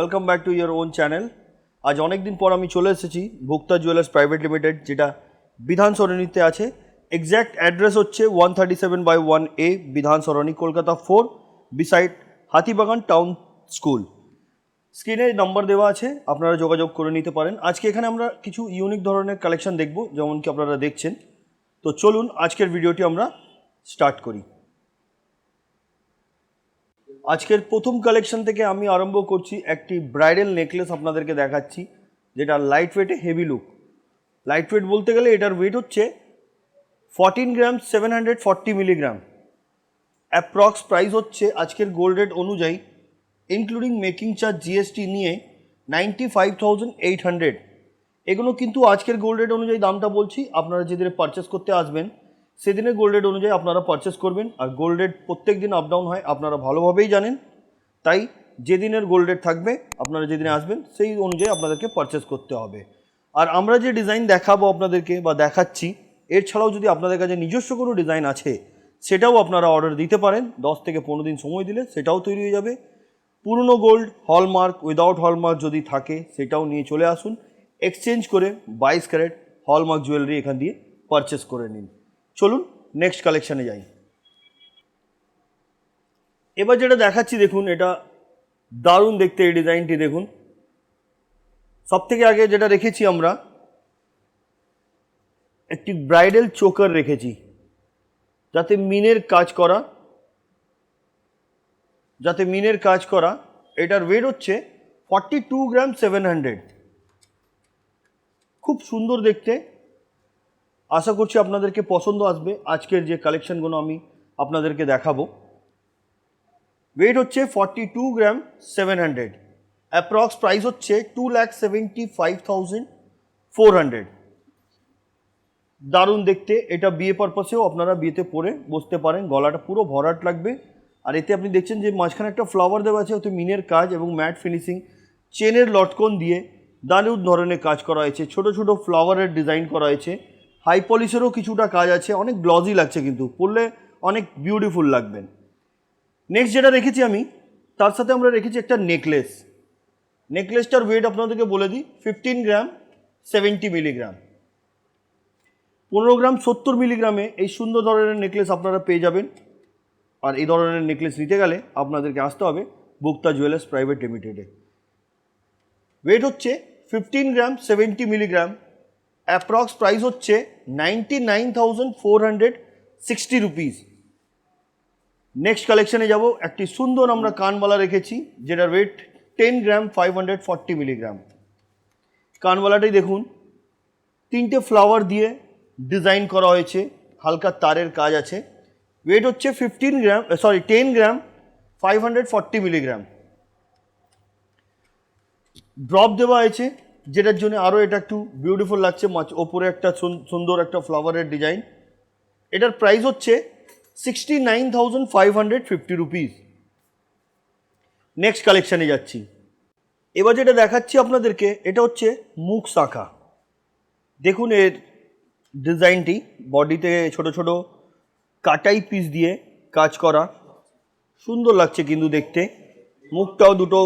Welcome back to your own channel. আজ অনেক দিন পর আমি চলে এসেছি ভোক্তা জুয়েলার্স প্রাইভেট লিমিটেড, যেটা বিধান সরণিতে আছে। এক্স্যাক্ট অ্যাড্রেস হচ্ছে 137/1A Bidhan Sarani, Kolkata 4, beside Hatibagan town school. স্ক্রিনে নাম্বার দেওয়া আছে, আপনারা যোগাযোগ করে নিতে পারেন। আজকে এখানে আমরা কিছু ইউনিক ধরনের কালেকশন দেখব, যেমন কি আপনারা দেখছেন। তো চলুন আজকের ভিডিওটি আমরা স্টার্ট করি। আজকের প্রথম কালেকশন থেকে আমি আরম্ভ করছি। একটি ব্রাইডাল নেকলেস আপনাদেরকে দেখাচ্ছি, যেটা লাইট ওয়েটে হেভি লুক। লাইট ওয়েট বলতে গেলে এটার ওয়েট হচ্ছে 14 গ্রাম 740 মিলিগ্রাম। অ্যাপ্রক্স প্রাইস হচ্ছে আজকের গোল্ড রেট অনুযায়ী ইনক্লুডিং মেকিং চার্জ জিএসটি নিয়ে 95,800। এগুলো কিন্তু আজকের গোল্ড রেট অনুযায়ী দামটা বলছি। আপনারা যেদিনে পারচেস করতে আসবেন সেদিনে গোল্ড রেট অনুযায়ী আপনারা পারচেস করবেন। আর গোল্ড রেট প্রত্যেক দিন আপ ডাউন হয়, আপনারা ভালোভাবেই জানেন। তাই যেদিনের গোল্ড রেট থাকবে আপনারা যেদিনে আসবেন সেই অনুযায়ী আপনাদেরকে পারচেস করতে হবে। আর আমরা যে ডিজাইন দেখাবো আপনাদেরকে বা দেখাচ্ছি, এর ছাড়াও যদি আপনাদের কাছে নিজস্ব কোনো ডিজাইন আছে সেটাও আপনারা অর্ডার দিতে পারেন। 10 থেকে 15 দিন সময় দিলে সেটাও তৈরি হয়ে যাবে। পুরনো গোল্ড, হলমার্ক, উইদাউট হলমার্ক যদি থাকে সেটাও নিয়ে চলে আসুন। এক্সচেঞ্জ করে 22 ক্যারেট হলমার্ক জুয়েলারি এখান দিয়ে পারচেস করে নিন। চলুন নেক্সট কালেকশানে যাই। এবার যেটা দেখাচ্ছি দেখুন, এটা দারুণ দেখতে। এই ডিজাইনটি দেখুন। সব থেকে আগে যেটা রেখেছি আমরা, একটি ব্রাইডাল চোকার রেখেছি, যাতে মিনের কাজ করা। এটার ওয়েট হচ্ছে 42 গ্রাম 700। খুব সুন্দর দেখতে। আশা করছি আপনাদেরকে পছন্দ আসবে আজকের যে কালেকশনগুলো আমি আপনাদেরকে দেখাবো। ওয়েট হচ্ছে 42 গ্রাম 700। অ্যাপ্রক্স প্রাইস হচ্ছে 2,75,400। দারুণ দেখতে। এটা বিয়ে পারপাসেও আপনারা বিয়েতে পরে বসতে পারেন। গলাটা পুরো ভরাট লাগবে। আর এতে আপনি দেখছেন যে মাঝখানে একটা ফ্লাওয়ার দেওয়া আছে, ওতে মিনের কাজ এবং ম্যাট ফিনিশিং, চেনের লটকন দিয়ে দারুণ ধরনের কাজ করা হয়েছে। ছোট ছোট ফ্লাওয়ারের ডিজাইন করা হয়েছে। হাই পলিশেরও কিছুটা কাজ আছে। অনেক গ্লজি লাগছে, কিন্তু পরলে অনেক বিউটিফুল লাগবেন। নেক্সট যেটা রেখেছি আমি, তার সাথে আমরা রেখেছি একটা নেকলেস। নেকলেসটার ওয়েট আপনাদেরকে বলে দিই, 15 গ্রাম 70 মিলিগ্রাম। 15 গ্রাম 70 মিলিগ্রামে এই সুন্দর ধরনের নেকলেস আপনারা পেয়ে যাবেন। আর এই ধরনের নেকলেস নিতে গেলে আপনাদেরকে আসতে হবে ভোক্তা জুয়েলার্স প্রাইভেট লিমিটেডে। ওয়েট হচ্ছে 15 গ্রাম 70 মিলিগ্রাম। অ্যাপ্রক্স প্রাইস হচ্ছে 99,460 রুপিস। নেক্সট কালেকশানে যাব। একটি সুন্দর আমরা কানবালা রেখেছি, যেটার ওয়েট 10 গ্রাম 540 মিলিগ্রাম। কানবালাটাই দেখুন, 3টে ফ্লাওয়ার দিয়ে ডিজাইন করা হয়েছে, হালকা তারের কাজ আছে। ওয়েট হচ্ছে 10 গ্রাম 540 মিলিগ্রাম। ড্রপ দেওয়া হয়েছে, যেটার জন্য আরও এটা একটু বিউটিফুল লাগছে। ওপরে একটা সুন্দর একটা ফ্লাওয়ারের ডিজাইন। এটার প্রাইস হচ্ছে 69,550 রুপিস। নেক্সট কালেকশানে যাচ্ছি। এবার যেটা দেখাচ্ছি আপনাদেরকে, এটা হচ্ছে মুখ শাঁখা। দেখুন এর ডিজাইনটি, বডিতে ছোট ছোট কাটাই পিস দিয়ে কাজ করা, সুন্দর লাগছে কিন্তু দেখতে। মুখটাও দুটো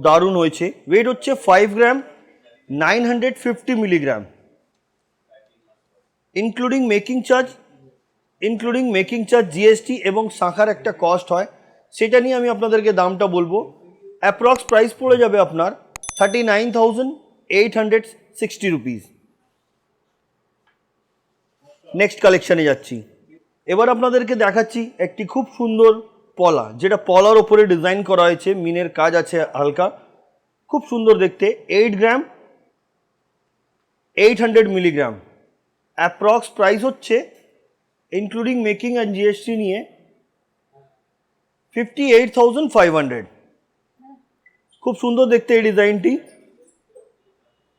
দারুণ হয়েছে। ওয়েট হচ্ছে 5 গ্রাম 950 milligram. Including making charge GST এবং শাঁখার একটা কস্ট হয়, সেটা নিয়ে আমি আপনাদেরকে দামটা বলবো। অ্যাপ্রক্স প্রাইস পড়ে যাবে আপনার 39,860 রুপিস। নেক্সট কালেকশানে যাচ্ছি। এবার আপনাদেরকে দেখাচ্ছি একটি খুব সুন্দর পলা, যেটা পলার ওপরে ডিজাইন করা হয়েছে, মিনের কাজ আছে হালকা, খুব সুন্দর দেখতে। 8 গ্রাম 800 মিলিগ্রাম। অ্যাপ্রক্স প্রাইস হচ্ছে ইনক্লুডিং মেকিং অ্যান্ড জিএসটি নিয়ে 58,500। খুব সুন্দর দেখতে এই ডিজাইনটি।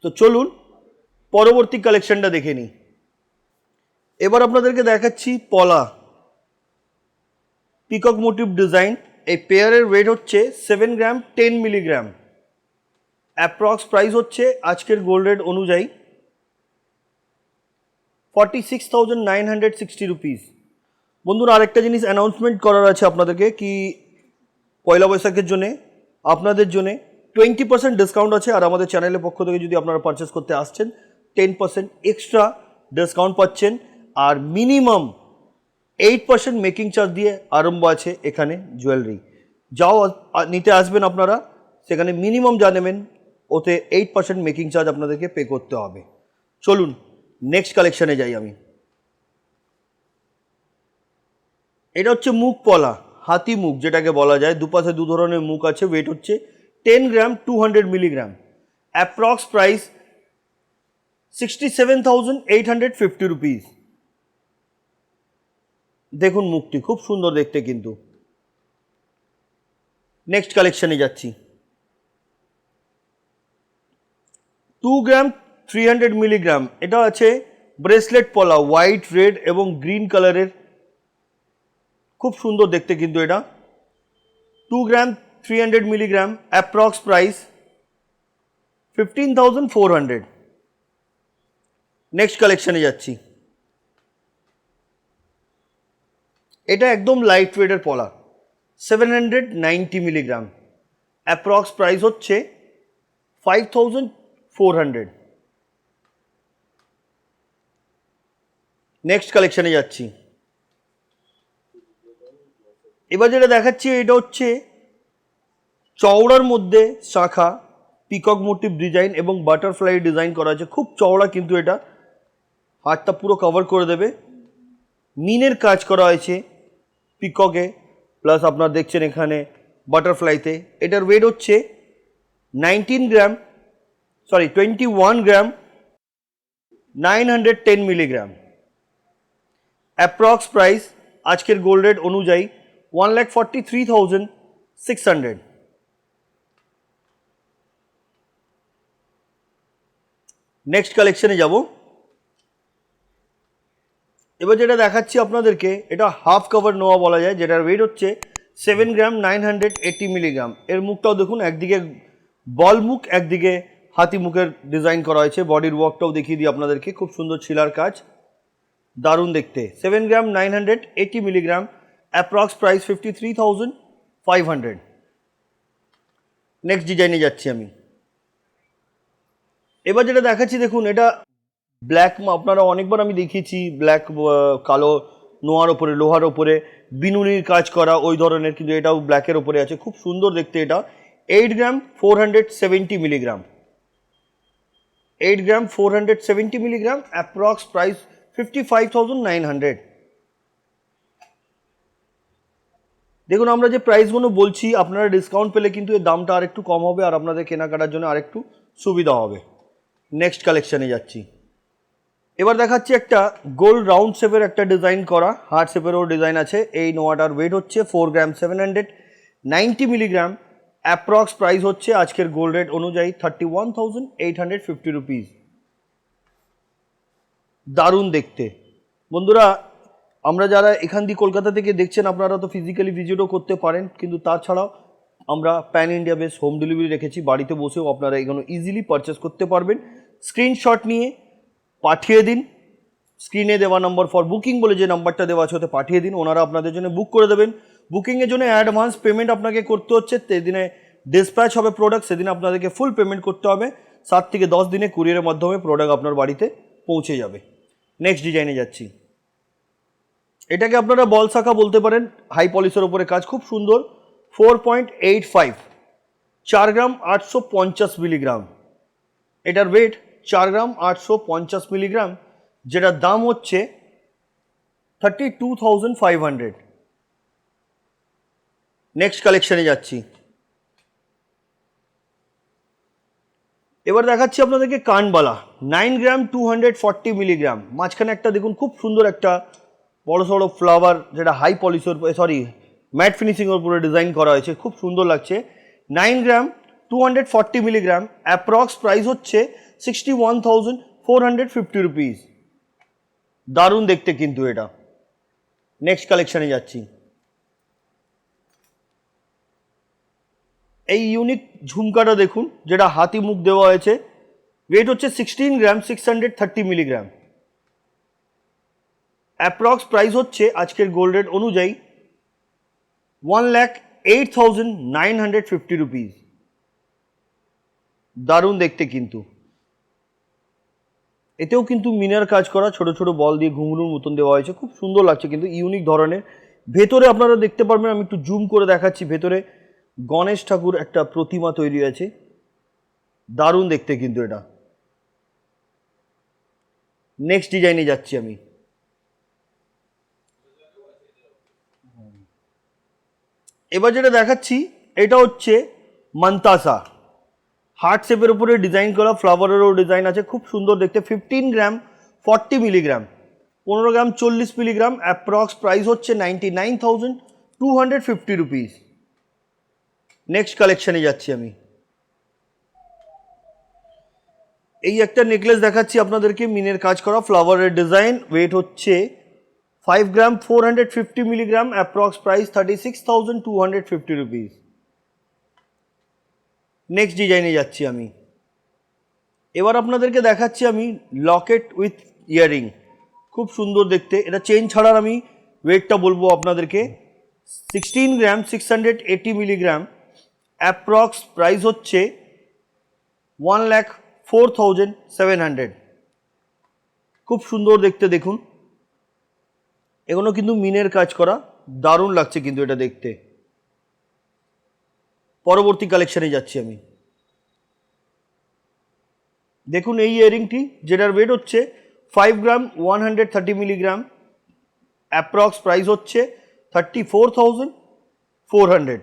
তো চলুন পরবর্তী কালেকশনটা দেখে নিই। এবার আপনাদেরকে দেখাচ্ছি পলা, পিকক মোটিভ ডিজাইন। এই পেয়ারের ওয়েট হচ্ছে 7 গ্রাম 10 মিলিগ্রাম। অ্যাপ্রক্স প্রাইস হচ্ছে আজকের গোল্ড রেট অনুযায়ী 46,960 রুপিস। বন্ধুরা, আরেকটা জিনিস অ্যানাউন্সমেন্ট করার আছে আপনাদেরকে, কি পয়লা বৈশাখের জন্যে আপনাদের জন্যে 20% ডিসকাউন্ট আছে, আর আমাদের চ্যানেলের পক্ষ থেকে যদি আপনারা পারচেস করতে আসছেন 10% এক্সট্রা ডিসকাউন্ট পাচ্ছেন। আর মিনিমাম 8% মেকিং চার্জ দিয়ে আরম্ভ আছে এখানে জুয়েলারি। যাও নিতে আসবেন আপনারা, সেখানে মিনিমাম যা নেবেন ওতে 8% মেকিং চার্জ আপনাদেরকে পে করতে হবে। চলুন নেক্সট কালেকশানে যাই আমি। এটা হচ্ছে মুখ পলা, হাতি মুখ যেটাকে বলা যায়, দুপাশে দু ধরনের মুখ আছে। ওয়েট হচ্ছে 10 গ্রাম 200 মিলিগ্রাম, অ্যাপ্রক্স প্রাইস 67,850 রুপিস। দেখুন মুখটি খুব সুন্দর দেখতে কিন্তু। নেক্সট কালেকশানে যাচ্ছি। 2 গ্রাম 300 মিলিগ্রাম, এটা আছে ব্রেসলেট পলা, হোয়াইট, রেড এবং গ্রিন কালারের, খুব সুন্দর দেখতে কিন্তু এটা। 2 গ্রাম 300 মিলিগ্রাম, অ্যাপ্রক্স প্রাইস 15,400। নেক্সট কালেকশানে যাচ্ছি। এটা একদম লাইট ওয়েটের পলা, 790 মিলিগ্রাম, অ্যাপ্রক্স প্রাইস হচ্ছে 5,400। নেক্সট কালেকশানে যাচ্ছি। এবার যেটা দেখাচ্ছি এটা হচ্ছে চওড়ার মধ্যে শাখা, পিকক মোটিভ ডিজাইন এবং বাটারফ্লাই ডিজাইন করা আছে, খুব চওড়া কিন্তু এটা, হাতটা পুরো কভার করে দেবে। মিনের কাজ করা হয়েছে পিককে, প্লাস আপনার দেখছেন এখানে বাটারফ্লাইতে। এটার ওয়েট হচ্ছে 21 গ্রাম 910 মিলিগ্রাম, অ্যাপ্রক্স প্রাইস আজকের গোল্ড রেট অনুযায়ী 1,43,600। নেক্সট কালেকশনে যাব। এবার যেটা দেখাচ্ছি আপনাদেরকে, এটা হাফ কভার নোয়া বলা যায়, যেটার ওয়েট হচ্ছে 7 গ্রাম 980 মিলিগ্রাম। এর মুখটাও দেখুন, একদিকে বল মুখ, একদিকে হাতি মুখের ডিজাইন করা হয়েছে। বডির ওয়ার্কটাও দেখিয়ে দিই আপনাদেরকে, খুব সুন্দর ছিলার কাজ, দারুণ দেখতে। 7 গ্রাম 980 মিলিগ্রাম, অ্যাপ্রক্স প্রাইস 53,500। নেক্সট ডিজাইনে যাচ্ছি আমি। এবার যেটা দেখাচ্ছি দেখুন, এটা ব্ল্যাক, আপনারা অনেকবার আমি দেখিয়েছি ব্ল্যাক, কালো নোয়ার ওপরে, লোহার ওপরে বিনুনির কাজ করা ওই ধরনের, কিন্তু এটাও ব্ল্যাকের ওপরে আছে, খুব সুন্দর দেখতে এটা। 8 গ্রাম 470 মিলিগ্রাম, 8 গ্রাম 470 মিলিগ্রাম, অ্যাপ্রক্স প্রাইস 55,900। দেখুন আমরা যে প্রাইসগুলো বলছি, আপনারা ডিসকাউন্ট পেলে কিন্তু এর দামটা আরেকটু কম হবে, আর আপনাদের কেনাকাটার জন্য আরেকটু সুবিধা হবে। নেক্সট কালেকশানে যাচ্ছি। এবার দেখাচ্ছি একটা গোল রাউন্ড শেপের একটা ডিজাইন করা, হার্ট শেপেরও ডিজাইন আছে। এই নোয়াটার ওয়েট হচ্ছে 4 গ্রাম 790 মিলিগ্রাম, অ্যাপ্রক্স প্রাইস হচ্ছে আজকের গোল্ড রেট অনুযায়ী 31,850 রুপিস। দারুণ দেখতে বন্ধুরা। আমরা যারা এখান দিয়ে কলকাতা থেকে দেখছেন, আপনারা তো ফিজিক্যালি ভিজিটও করতে পারেন, কিন্তু তাছাড়াও আমরা pan India base home delivery রেখেছি, বাড়িতে বসেও আপনারা এগুলো ইজিলি পারচেস করতে পারবেন। স্ক্রিনশট নিয়ে পাঠিয়ে দিন, স্ক্রিনে দেওয়া নম্বর ফর বুকিং বলে যে নাম্বারটা দেওয়া আছে ওতে পাঠিয়ে দিন, ওনারা আপনাদের জন্য বুক করে দেবেন। বুকিংয়ের জন্য অ্যাডভান্স পেমেন্ট আপনাকে করতে হচ্ছে, সেদিনে ডিসপ্যাচ হবে প্রোডাক্ট, সেদিন আপনাদেরকে ফুল পেমেন্ট করতে হবে। 7 থেকে 10 দিনে কুরিয়ারের মাধ্যমে প্রোডাক্ট আপনার বাড়িতে পৌঁছে যাবে। নেক্সট ডিজাইনে যাচ্ছি। এটাকে আপনারা বল শাখা বলতে পারেন, হাই পলিশের ওপরে কাজ, খুব সুন্দর। 4.85, 4 গ্রাম 850 মিলিগ্রাম, এটার ওয়েট 4 গ্রাম 850 মিলিগ্রাম, যেটার দাম হচ্ছে 32,500। নেক্সট কালেকশানে যাচ্ছি। এবার দেখাচ্ছি আপনাদেরকে কানবালা, 9 গ্রাম 240 মিলিগ্রাম, মাঝখানে একটা দেখুন খুব সুন্দর একটা বড় সড়ো ফ্লাওয়ার, যেটা হাই পলিশের, ম্যাট ফিনিশিংয়ের উপরে ডিজাইন করা হয়েছে, খুব সুন্দর লাগছে। 9 গ্রাম 240 মিলিগ্রাম, অ্যাপ্রক্স প্রাইস হচ্ছে 61,450 রুপিস। দারুণ দেখতে কিন্তু এটা। নেক্সট কালেকশানে যাচ্ছি। এই ইউনিক ঝুমকাটা দেখুন, যেটা হাতি মুখ দেওয়া হয়েছে, ওয়েট হচ্ছে 16 গ্রাম 630 মিলিগ্রাম, অ্যাপ্রক্স প্রাইস হচ্ছে আজকের গোল্ড রেট অনুযায়ী 1,08,950 রুপিস। দারুণ দেখতে কিন্তু। এতেও কিন্তু মিনার কাজ করা, ছোট ছোট বল দিয়ে ঘুঙরুর মতন দেওয়া হয়েছে, খুব সুন্দর লাগছে কিন্তু, ইউনিক ধরনের। ভেতরে আপনারা দেখতে পারবেন, আমি একটু জুম করে দেখাচ্ছি, ভেতরে গণেশ ঠাকুর একটা প্রতিমা তৈরি আছে, দারুণ দেখতে কিন্তু এটা। নেক্সট ডিজাইনে যাচ্ছি আমি। এবার যেটা দেখাচ্ছি এটা হচ্ছে মন্তাসা, হার্ট শেপের উপরে ডিজাইন করা, ফ্লাওয়ারেরও ডিজাইন আছে, খুব সুন্দর দেখতে। 15 গ্রাম 40 মিলিগ্রাম, 15 গ্রাম 40 মিলিগ্রাম, অ্যাপ্রক্স প্রাইস হচ্ছে 99,250 রুপিস। নেক্সট কালেকশানে যাচ্ছি আমি। এই একটা নেকলেস দেখাচ্ছি আপনাদেরকে, মিনের কাজ করা, ফ্লাওয়ারের ডিজাইন, ওয়েট হচ্ছে 5 গ্রাম 450 milligram, approx price 36,250 rupees. Next ডিজাইনে যাচ্ছি আমি। এবার আপনাদেরকে দেখাচ্ছি আমি লকেট উইথ ইয়াররিং, খুব সুন্দর দেখতে। এটা চেন ছাড়ার আমি ওয়েটটা বলবো আপনাদেরকে, 16 গ্রাম 680 মিলিগ্রাম, অ্যাপ্রক্স প্রাইস হচ্ছে 1,04,700। খুব সুন্দর দেখতে দেখুন, এগুলো কিন্তু মিনের কাজ করা, দারুণ লাগছে কিন্তু এটা দেখতে। পরবর্তী কালেকশানে যাচ্ছি আমি। দেখুন এই ইয়ারিংটি, যেটার ওয়েট হচ্ছে 5 গ্রাম 130 মিলিগ্রাম, অ্যাপ্রক্স প্রাইস হচ্ছে 34,400।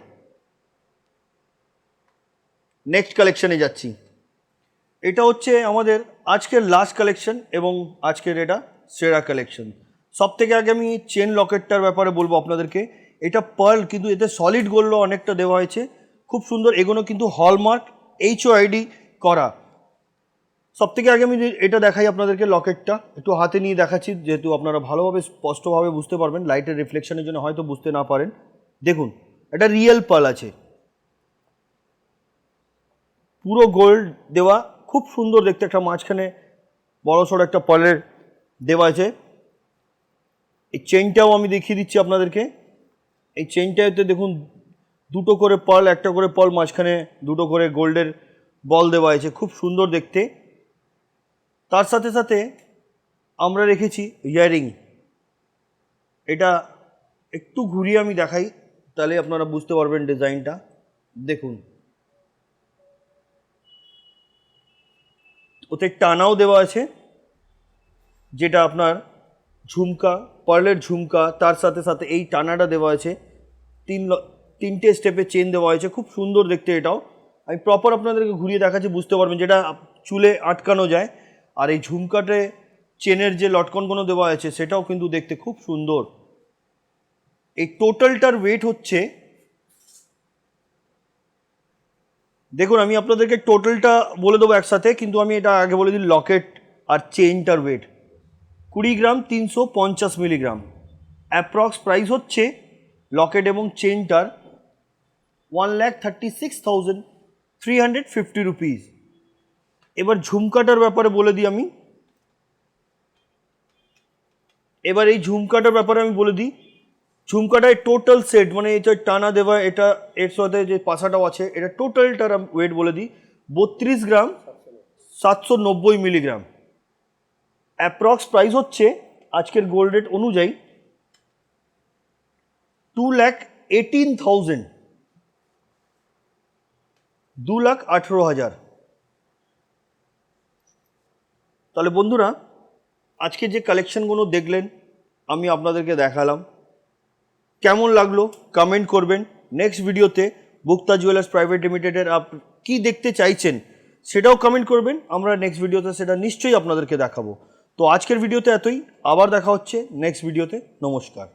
নেক্সট কালেকশানে যাচ্ছি। এটা হচ্ছে আমাদের আজকের লাস্ট কালেকশন এবং আজকের এটা সেরা কালেকশন। সব থেকে আগে আমি চেন লকেটটার ব্যাপারে বলবো আপনাদেরকে। এটা পার্ল, কিন্তু এতে সলিড গোল্ডও অনেকটা দেওয়া হয়েছে, খুব সুন্দর। এগুলো কিন্তু হলমার্ক HOID করা। সব থেকে আগে আমি এটা দেখাই আপনাদেরকে, লকেটটা একটু হাতে নিয়ে দেখাচ্ছি, যেহেতু আপনারা ভালোভাবে স্পষ্টভাবে বুঝতে পারবেন, লাইটের রিফ্লেকশনের জন্য হয়তো বুঝতে না পারেন। দেখুন এটা রিয়েল পার্ল আছে, পুরো গোল্ড দেওয়া, খুব সুন্দর দেখতে। একটা মাঝখানে বড়সড় একটা পার্লের দেওয়া আছে। এই চেইনটাও আমি দেখিয়ে দিচ্ছি আপনাদেরকে। এই চেইনটাতে দেখুন দুটো করে পার্ল, একটা করে পার্ল, মাঝখানে দুটো করে গোল্ডের বল দেওয়া আছে, খুব সুন্দর দেখতে। তার সাথে সাথে আমরা রেখেছি ইয়ারিং। এটা একটু ঘুরিয়ে আমি দেখাই, তাহলে আপনারা বুঝতে পারবেন ডিজাইনটা। দেখুন ওতে টানাও দেওয়া আছে, যেটা আপনার ঝুমকা, পার্লের ঝুমকা, তার সাথে সাথে এই টানাটা দেওয়া আছে, তিনটে স্টেপে চেন দেওয়া হয়েছে, খুব সুন্দর দেখতে এটাও। আমি প্রপার আপনাদেরকে ঘুরিয়ে দেখাচ্ছি, বুঝতে পারবেন, যেটা চুলে আটকানো যায়। আর এই ঝুমকাতে চেনের যে লটকনগুলো দেওয়া আছে সেটাও কিন্তু দেখতে খুব সুন্দর। এই টোটালটার ওয়েট হচ্ছে, দেখুন আমি আপনাদেরকে টোটালটা বলে দেবো একসাথে, কিন্তু আমি এটা আগে বলে দিই, লকেট আর চেইনটার ওয়েট 20 গ্রাম 350 মিলিগ্রাম, অ্যাপ্রক্স প্রাইস হচ্ছে লকেট এবং চেইনটার 1,36,350 রুপিস। এবার ঝুমকাটার ব্যাপারে বলে দিই আমি। এবার এই ঝুমকাটার ব্যাপারে আমি বলে দিই, ঝুমকাটায় টোটাল সেট, মানে এটা টানা দেওয়া, এটা এর সাথে যে পাশাটাও আছে, এটা টোটালটার ওয়েট বলে দিই 32 গ্রাম 790 মিলিগ্রাম, অ্যাপ্রক্স প্রাইস হচ্ছে আজকের গোল্ড রেট অনুযায়ী 2,18,000, 2,18,000। তাহলে বন্ধুরা, আজকে যে কালেকশনগুলো দেখলেন আমি আপনাদেরকে দেখালাম, কেমন লাগলো কমেন্ট করবেন। নেক্সট ভিডিওতে মুক্তা জুয়েলার্স প্রাইভেট লিমিটেডের কী দেখতে চাইছেন সেটাও কমেন্ট করবেন, আমরা নেক্সট ভিডিওতে সেটা নিশ্চয়ই আপনাদেরকে দেখাবো। তো আজকের ভিডিওতে এতই, আবার দেখা হচ্ছে নেক্সট ভিডিওতে। নমস্কার।